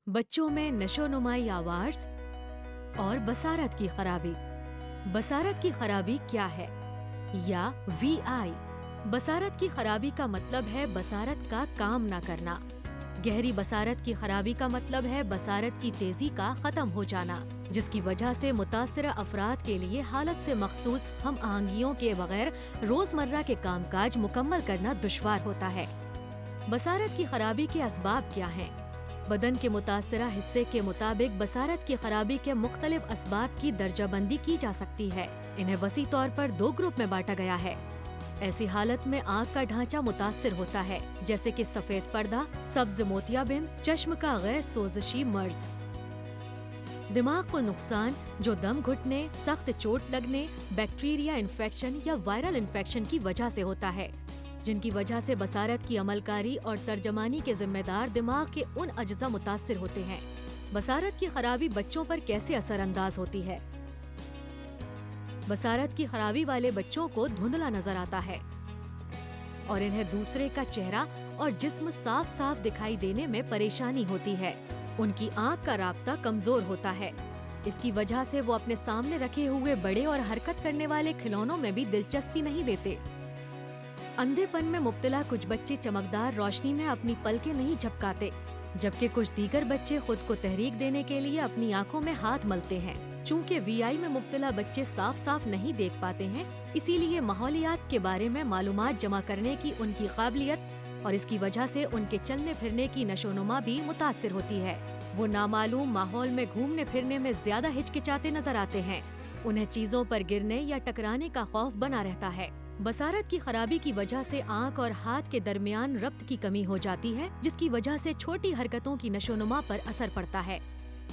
بچوں میں نشوونمائی آواز اور بصارت کی خرابی۔ بصارت کی خرابی کیا ہے؟ یا وی آئی۔ بصارت کی خرابی کا مطلب ہے بصارت کا کام نہ کرنا۔ گہری بصارت کی خرابی کا مطلب ہے بصارت کی تیزی کا ختم ہو جانا، جس کی وجہ سے متاثرہ افراد کے لیے حالت سے مخصوص ہم آہنگیوں کے بغیر روزمرہ کے کام کاج مکمل کرنا دشوار ہوتا ہے۔ بصارت کی خرابی کے اسباب کیا ہیں؟ بدن کے متاثرہ حصے کے مطابق بصارت کی خرابی کے مختلف اسباب کی درجہ بندی کی جا سکتی ہے۔ انہیں وسیع طور پر 2 گروپ میں بانٹا گیا ہے۔ ایسی حالت میں آنکھ کا ڈھانچہ متاثر ہوتا ہے، جیسے کہ سفید پردہ، سبز موتیا بند، چشم کا غیر سوزشی مرض۔ دماغ کو نقصان جو دم گھٹنے، سخت چوٹ لگنے، بیکٹیریا انفیکشن یا وائرل انفیکشن کی وجہ سے ہوتا ہے، جن کی وجہ سے بصارت کی عمل کاری اور ترجمانی کے ذمہ دار دماغ کے ان اجزاء متاثر ہوتے ہیں۔ بصارت کی خرابی بچوں پر کیسے اثر انداز ہوتی ہے؟ بصارت کی خرابی والے بچوں کو دھندلا نظر آتا ہے اور انہیں دوسرے کا چہرہ اور جسم صاف صاف دکھائی دینے میں پریشانی ہوتی ہے۔ ان کی آنکھ کا رابطہ کمزور ہوتا ہے۔ اس کی وجہ سے وہ اپنے سامنے رکھے ہوئے بڑے اور حرکت کرنے والے کھلونوں میں بھی دلچسپی نہیں لیتے۔ اندھے پن میں مبتلا کچھ بچے چمکدار روشنی میں اپنی پلکیں نہیں جھپکاتے، جبکہ کچھ دیگر بچے خود کو تحریک دینے کے لیے اپنی آنکھوں میں ہاتھ ملتے ہیں۔ چونکہ وی آئی میں مبتلا بچے صاف صاف نہیں دیکھ پاتے ہیں، اسی لیے ماحولیات کے بارے میں معلومات جمع کرنے کی ان کی قابلیت اور اس کی وجہ سے ان کے چلنے پھرنے کی نشوونما بھی متاثر ہوتی ہے۔ وہ نامعلوم ماحول میں گھومنے پھرنے میں زیادہ ہچکچاتے نظر آتے ہیں۔ انہیں چیزوں پر گرنے یا ٹکرانے کا خوف بنا رہتا ہے۔ بصارت کی خرابی کی وجہ سے آنکھ اور ہاتھ کے درمیان ربط کی کمی ہو جاتی ہے، جس کی وجہ سے چھوٹی حرکتوں کی نشوونما پر اثر پڑتا ہے۔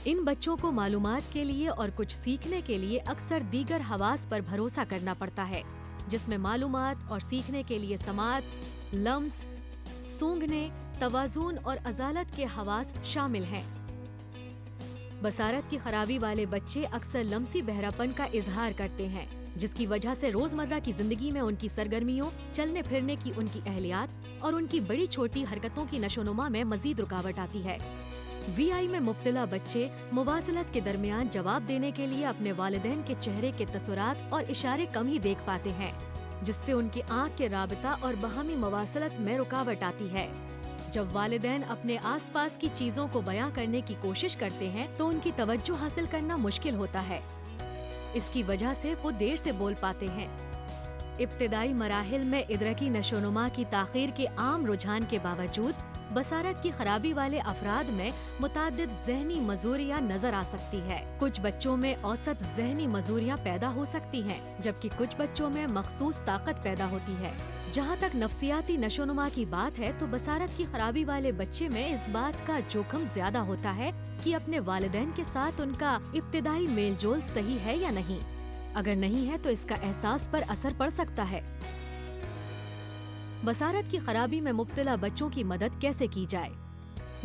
ان بچوں کو معلومات کے لیے اور کچھ سیکھنے کے لیے اکثر دیگر حواس پر بھروسہ کرنا پڑتا ہے، جس میں معلومات اور سیکھنے کے لیے سماعت، لمس، سونگھنے، توازن اور عضلات کے حواس شامل ہیں۔ بصارت کی خرابی والے بچے اکثر لمسی بہراپن کا اظہار کرتے ہیں، جس کی وجہ سے روزمرہ کی زندگی میں ان کی سرگرمیوں، چلنے پھرنے کی ان کی اہلیات اور ان کی بڑی چھوٹی حرکتوں کی نشوونما میں مزید رکاوٹ آتی ہے۔ وی آئی میں مبتلا بچے مواصلت کے درمیان جواب دینے کے لیے اپنے والدین کے چہرے کے تصورات اور اشارے کم ہی دیکھ پاتے ہیں، جس سے ان کی آنکھ کے رابطہ اور باہمی مواصلت میں رکاوٹ آتی ہے۔ جب والدین اپنے آس پاس کی چیزوں کو بیان کرنے کی کوشش کرتے ہیں تو ان کی توجہ حاصل کرنا مشکل ہوتا ہے۔ اس کی وجہ سے وہ دیر سے بول پاتے ہیں۔ ابتدائی مراحل میں ادراکی نشوونما کی تاخیر کے عام رجحان کے باوجود بصارت کی خرابی والے افراد میں متعدد ذہنی مزوریاں نظر آ سکتی ہے۔ کچھ بچوں میں اوسط ذہنی مزوریاں پیدا ہو سکتی ہیں، جبکہ کچھ بچوں میں مخصوص طاقت پیدا ہوتی ہے۔ جہاں تک نفسیاتی نشوونما کی بات ہے تو بصارت کی خرابی والے بچے میں اس بات کا جوخم زیادہ ہوتا ہے کہ اپنے والدین کے ساتھ ان کا ابتدائی میل جول صحیح ہے یا نہیں۔ اگر نہیں ہے تو اس کا احساس پر اثر پڑ سکتا ہے۔ بصارت کی خرابی میں مبتلا بچوں کی مدد کیسے کی جائے؟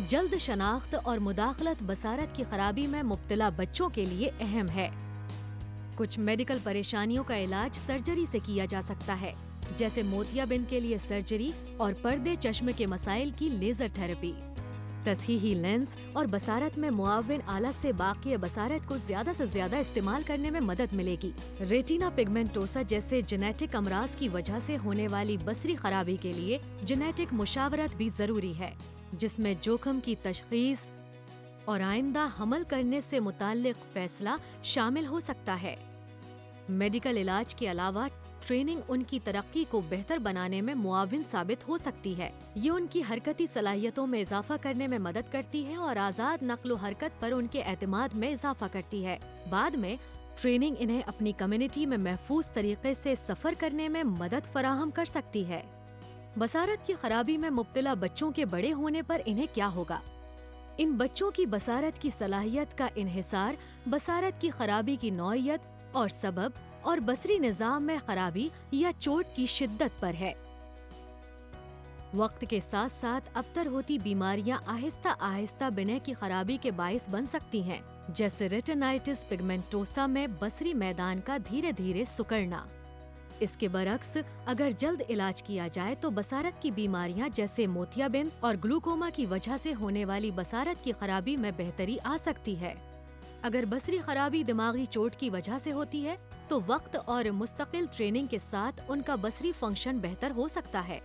جلد شناخت اور مداخلت بصارت کی خرابی میں مبتلا بچوں کے لیے اہم ہے۔ کچھ میڈیکل پریشانیوں کا علاج سرجری سے کیا جا سکتا ہے، جیسے موتیا بند کے لیے سرجری اور پردے چشم کے مسائل کی لیزر تھراپی۔ تصحیحی لینس اور بصارت میں معاون آلہ سے باقی بصارت کو زیادہ سے زیادہ استعمال کرنے میں مدد ملے گی۔ ریٹینا پگمنٹوسا جیسے جینیٹک امراض کی وجہ سے ہونے والی بصری خرابی کے لیے جینیٹک مشاورت بھی ضروری ہے، جس میں جوخم کی تشخیص اور آئندہ حمل کرنے سے متعلق فیصلہ شامل ہو سکتا ہے۔ میڈیکل علاج کے علاوہ ٹریننگ ان کی ترقی کو بہتر بنانے میں معاون ثابت ہو سکتی ہے۔ یہ ان کی حرکتی صلاحیتوں میں اضافہ کرنے میں مدد کرتی ہے اور آزاد نقل و حرکت پر ان کے اعتماد میں اضافہ کرتی ہے۔ بعد میں ٹریننگ انہیں اپنی کمیونٹی میں محفوظ طریقے سے سفر کرنے میں مدد فراہم کر سکتی ہے۔ بصارت کی خرابی میں مبتلا بچوں کے بڑے ہونے پر انہیں کیا ہوگا؟ ان بچوں کی بصارت کی صلاحیت کا انحصار بصارت کی خرابی کی نوعیت اور سبب اور بصری نظام میں خرابی یا چوٹ کی شدت پر ہے۔ وقت کے ساتھ ساتھ ابتر ہوتی بیماریاں آہستہ آہستہ بینہ کی خرابی کے باعث بن سکتی ہیں، جیسے ریٹینائٹس پگمنٹوسا میں بصری میدان کا دھیرے دھیرے سکڑنا۔ اس کے برعکس اگر جلد علاج کیا جائے تو بصارت کی بیماریاں جیسے موتیابند اور گلوکوما کی وجہ سے ہونے والی بصارت کی خرابی میں بہتری آ سکتی ہے۔ اگر بصری خرابی دماغی چوٹ کی وجہ سے ہوتی ہے تو وقت اور مستقل ٹریننگ کے ساتھ ان کا بصری فنکشن بہتر ہو سکتا ہے۔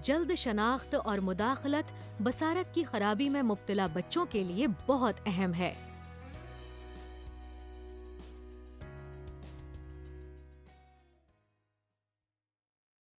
جلد شناخت اور مداخلت بصارت کی خرابی میں مبتلا بچوں کے لیے بہت اہم ہے۔